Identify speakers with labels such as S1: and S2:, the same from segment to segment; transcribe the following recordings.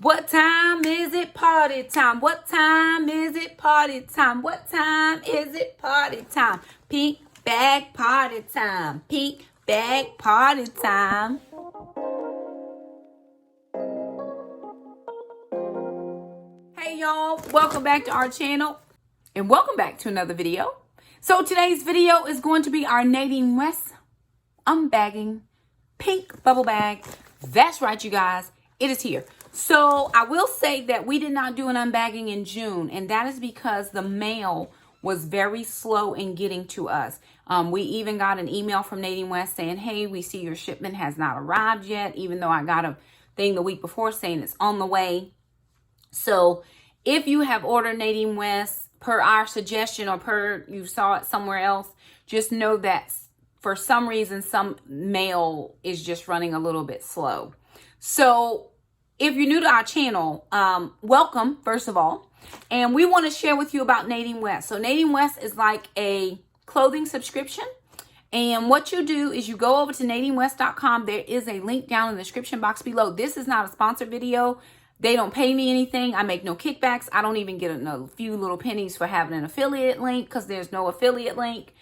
S1: What time is it? Party time. What time is it? Party time. What time is it? Party time. Pink bag party time. Pink bag party time. Hey y'all, welcome back to our channel and welcome back to another video. So today's video is going to be our Nadine West Unbagging pink bubble bag. That's right, you guys, it is here. So I will say that we did not do an unbagging in June, and that is because the mail was very slow in getting to us. We even got an email from Nadine West saying, hey, we see your shipment has not arrived yet, even though I got a thing the week before saying it's on the way. So if you have ordered Nadine West per our suggestion or per you saw it somewhere else, just know that for some reason, some mail is just running a little bit slow. So if you're new to our channel, welcome, first of all. And we want to share with you about Nadine West. So Nadine West is like a clothing subscription. And what you do is you go over to nadinewest.com. There is a link down in the description box below. This is not a sponsored video. They don't pay me anything. I make no kickbacks. I don't even get a few little pennies for having an affiliate link because there's no affiliate link.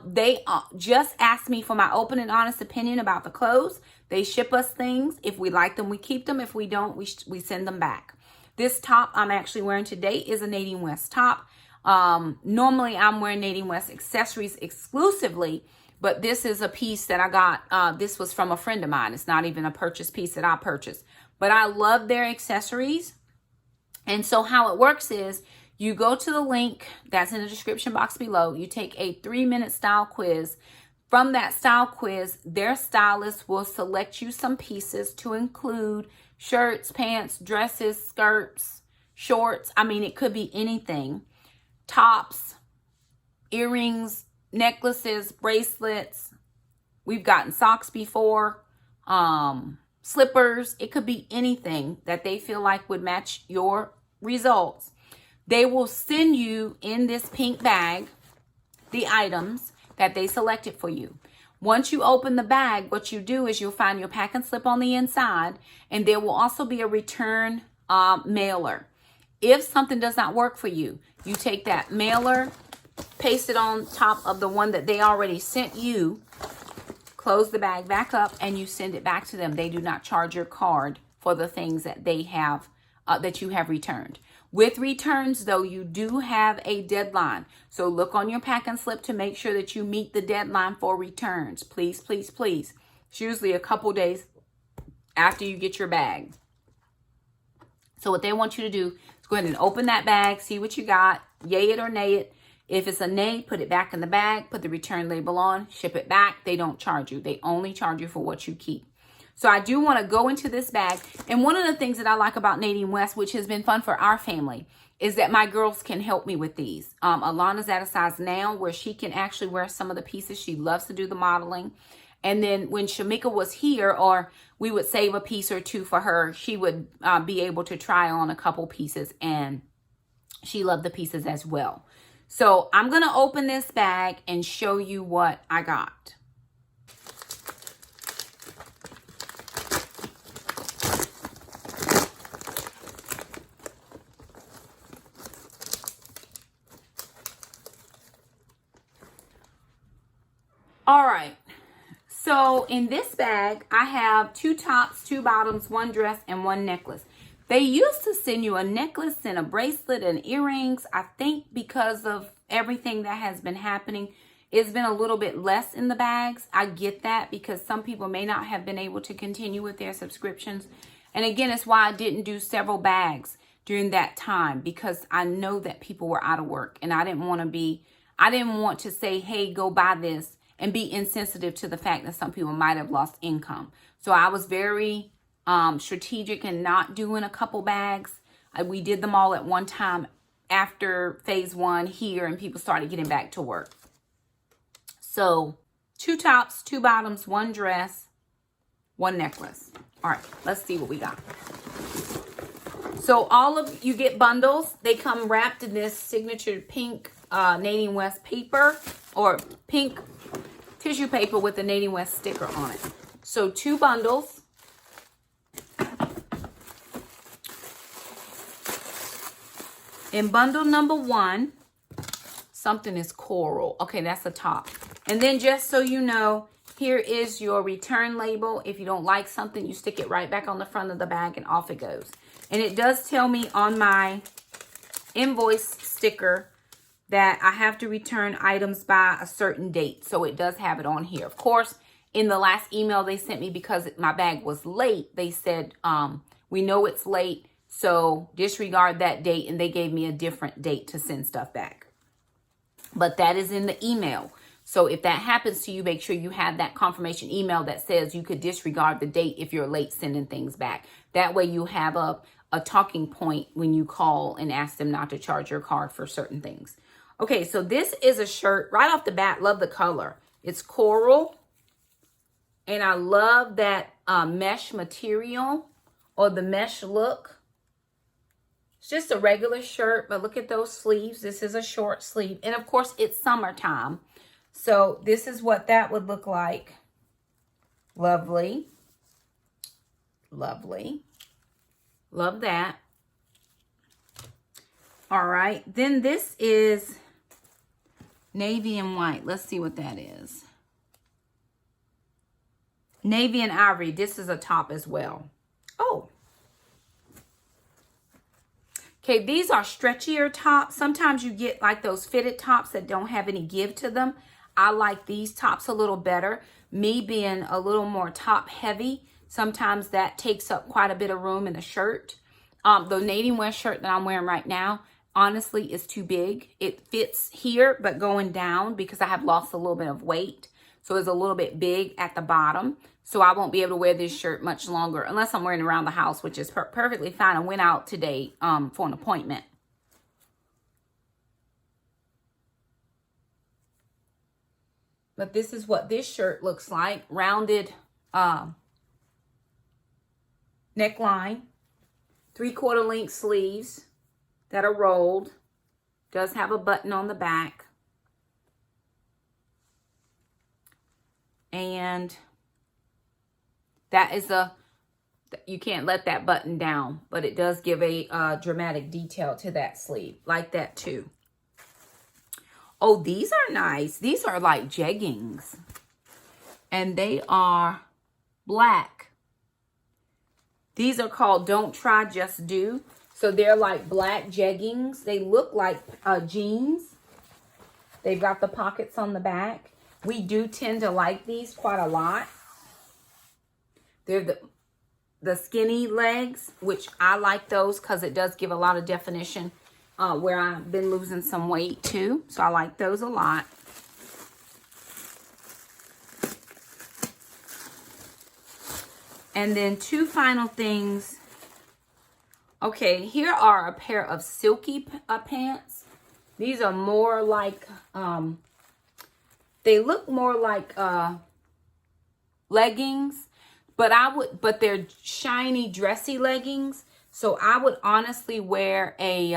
S1: They just asked me for my open and honest opinion about the clothes. They ship us things. If we like them, we keep them. If we don't, we send them back. This top I'm actually wearing today is a Nadine West top. Normally I'm wearing Nadine West accessories exclusively, but this is a piece that I got. This was from a friend of mine. It's not even a purchase piece that I purchased, but I love their accessories. And so how it works is you go to the link that's in the description box below. You take a 3-minute style quiz. From that style quiz, their stylist will select you some pieces to include shirts, pants, dresses, skirts, shorts. I mean, it could be anything. Tops, earrings, necklaces, bracelets. We've gotten socks before, slippers. It could be anything that they feel like would match your results. They will send you in this pink bag the items that they selected for you. Once you open the bag, what you do is you'll find your pack and slip on the inside, and there will also be a return mailer. If something does not work for you, you take that mailer, paste it on top of the one that they already sent you, close the bag back up, and you send it back to them. They do not charge your card for the things that they have that you have returned. With returns, though, you do have a deadline. So look on your pack and slip to make sure that you meet the deadline for returns. Please, please, please. It's usually a couple days after you get your bag. So what they want you to do is go ahead and open that bag, see what you got, yay it or nay it. If it's a nay, put it back in the bag, put the return label on, ship it back. They don't charge you. They only charge you for what you keep. So I do want to go into this bag. And one of the things that I like about Nadine West, which has been fun for our family, is that my girls can help me with these. Alana's at a size now where she can actually wear some of the pieces. She loves to do the modeling. And then when Shamika was here, or we would save a piece or two for her, she would be able to try on a couple pieces. And she loved the pieces as well. So I'm going to open this bag and show you what I got. All right, so in this bag, I have 2 tops, 2 bottoms, 1 dress, and 1 necklace. They used to send you a necklace and a bracelet and earrings. I think because of everything that has been happening, it's been a little bit less in the bags. I get that because some people may not have been able to continue with their subscriptions. And again, it's why I didn't do several bags during that time, because I know that people were out of work and I didn't want to say, hey, go buy this, and be insensitive to the fact that some people might have lost income. So I was very strategic in not doing a couple bags. We did them all at one time after phase 1 here, and people started getting back to work. So 2 tops, 2 bottoms, 1 dress, 1 necklace. All right, let's see what we got. So you get bundles. They come wrapped in this signature pink Nadine West paper, or pink tissue paper with the Nadine West sticker on it. So 2 bundles. In bundle number 1, something is coral. Okay, that's the top. And then just so you know, here is your return label. If you don't like something, you stick it right back on the front of the bag and off it goes. And it does tell me on my invoice sticker that I have to return items by a certain date. So it does have it on here. Of course, in the last email they sent me, because my bag was late, they said, we know it's late, so disregard that date. And they gave me a different date to send stuff back. But that is in the email. So if that happens to you, make sure you have that confirmation email that says you could disregard the date if you're late sending things back. That way you have a talking point when you call and ask them not to charge your card for certain things. Okay, so this is a shirt. Right off the bat, love the color. It's coral. And I love that mesh material or the mesh look. It's just a regular shirt, but look at those sleeves. This is a short sleeve. And of course, it's summertime. So this is what that would look like. Lovely. Lovely. Love that. All right. Then this is navy and white. Let's see what that is. Navy and ivory. This is a top as well. Oh. Okay, these are stretchier tops. Sometimes you get like those fitted tops that don't have any give to them. I like these tops a little better. Me being a little more top heavy, sometimes that takes up quite a bit of room in the shirt. The Nadine West shirt that I'm wearing right now, honestly, is too big. It fits here, but going down because I have lost a little bit of weight. So it's a little bit big at the bottom. So I won't be able to wear this shirt much longer unless I'm wearing it around the house, which is perfectly fine. I went out today for an appointment. But this is what this shirt looks like. Rounded neckline. 3/4 length sleeves that are rolled. Does have a button on the back. And that is you can't let that button down, but it does give a dramatic detail to that sleeve. Like that too. Oh, these are nice. These are like jeggings. And they are black. These are called Don't Try, Just Do. So they're like black jeggings. They look like jeans. They've got the pockets on the back. We do tend to like these quite a lot. They're the skinny legs, which I like those because it does give a lot of definition where I've been losing some weight too. So I like those a lot. And then two final things. Okay, here are a pair of silky pants. These are more like, they look more like leggings, but they're shiny, dressy leggings. So I would honestly wear a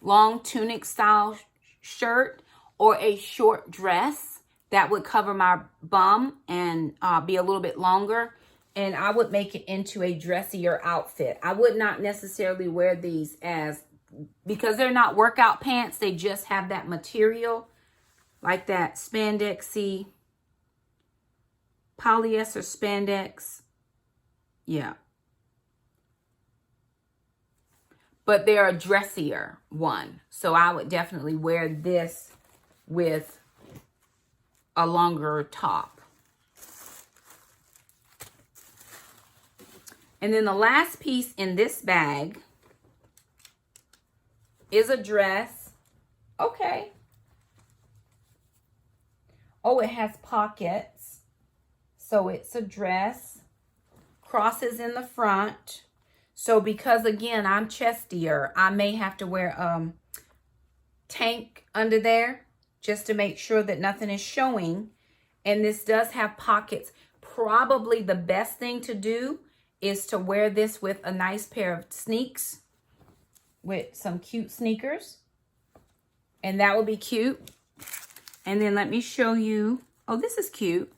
S1: long tunic style shirt or a short dress that would cover my bum and be a little bit longer. And I would make it into a dressier outfit. I would not necessarily wear these because they're not workout pants. They just have that material, like that spandexy, polyester spandex. Yeah. But they're a dressier one. So I would definitely wear this with a longer top. And then the last piece in this bag is a dress. Okay. Oh, it has pockets. So it's a dress. Crosses in the front. So because, again, I'm chestier, I may have to wear tank under there just to make sure that nothing is showing. And this does have pockets. Probably the best thing to do is to wear this with a nice pair of sneaks, with some cute sneakers. And that would be cute. And then let me show you. Oh, this is cute.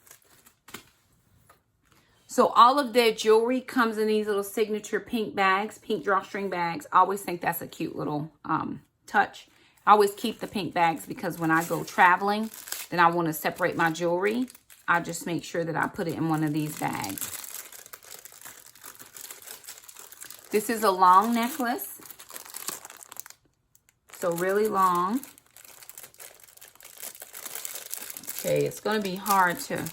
S1: So all of their jewelry comes in these little signature pink bags, pink drawstring bags. I always think that's a cute little touch. I always keep the pink bags because when I go traveling, then I want to separate my jewelry. I just make sure that I put it in one of these bags. This is a long necklace. So really long. Okay, it's going to be hard to...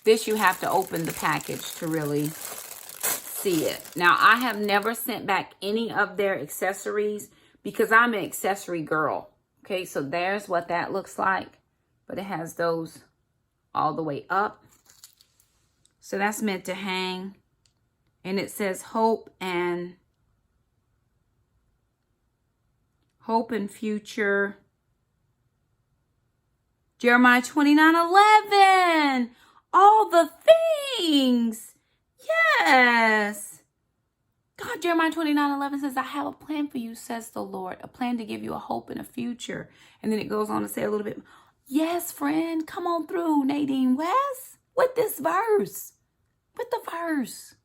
S1: This you have to open the package to really see it. Now, I have never sent back any of their accessories because I'm an accessory girl. Okay, so there's what that looks like. But it has those all the way up. So that's meant to hang. And it says hope and future. Jeremiah 29:11. All the things. Yes. God, Jeremiah 29:11 says, I have a plan for you, says the Lord. A plan to give you a hope and a future. And then it goes on to say a little bit. Yes, friend. Come on through, Nadine West. With this verse. With the verse.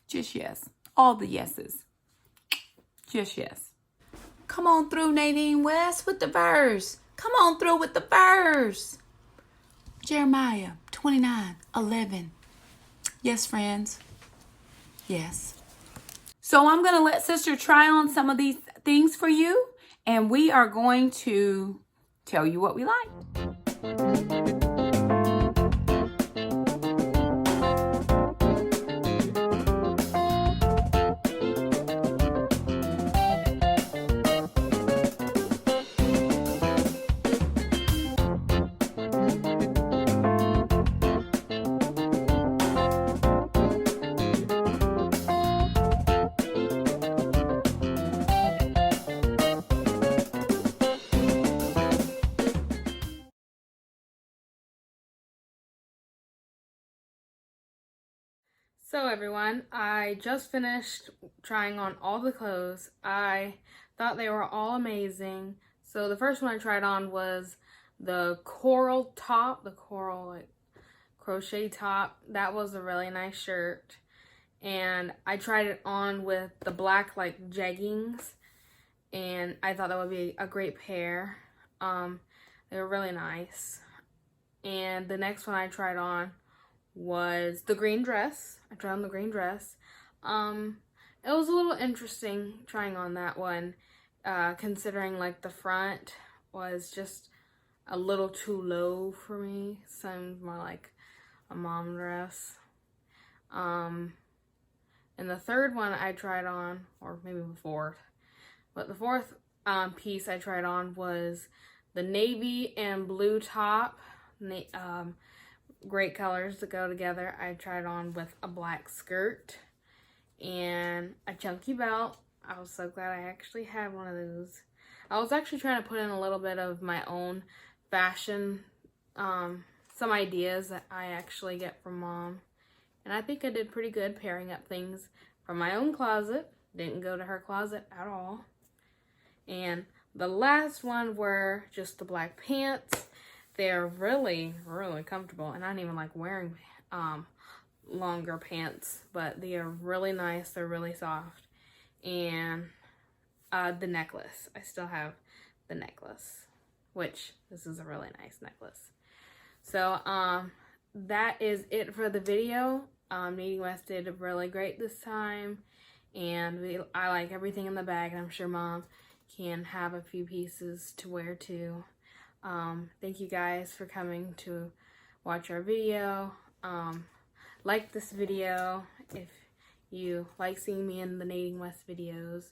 S1: Just yes. All the yeses. Just yes. Come on through, Nadine West, with the verse. Come on through with the verse. Jeremiah 29:11. Yes, friends. Yes. So I'm going to let Sister try on some of these things for you. And we are going to tell you what we like.
S2: So everyone, I just finished trying on all the clothes. I thought they were all amazing. So the first one I tried on was the coral top, the coral like crochet top. That was a really nice shirt. And I tried it on with the black like jeggings, and I thought that would be a great pair. They were really nice. And the next one I tried on was the green dress. I tried on the green dress. It was a little interesting trying on that one, considering like the front was just a little too low for me. Seemed more like a mom dress. And the third one I tried on, or maybe the fourth, but the fourth piece I tried on was the navy and blue top. Great colors to go together. I tried on with a black skirt and a chunky belt. I was so glad I actually had one of those. I was actually trying to put in a little bit of my own fashion, some ideas that I actually get from Mom. And I think I did pretty good pairing up things from my own closet. Didn't go to her closet at all. And the last one were just the black pants. They're really, really comfortable, and I don't even like wearing longer pants, but they are really nice. They're really soft. And the necklace. I still have the necklace, which this is a really nice necklace. So that is it for the video. Nadine West did really great this time, and I like everything in the bag, and I'm sure Mom can have a few pieces to wear too. Thank you guys for coming to watch our video. Like this video if you like seeing me in the Nadine West videos,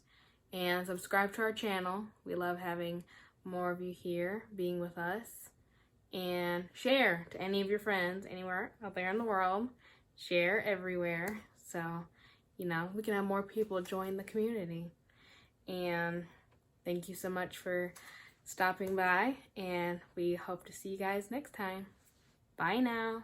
S2: and subscribe to our channel. We love having more of you here being with us, and share to any of your friends anywhere out there in the world. Share everywhere, so you know we can have more people join the community. And thank you so much for stopping by, and we hope to see you guys next time. Bye now.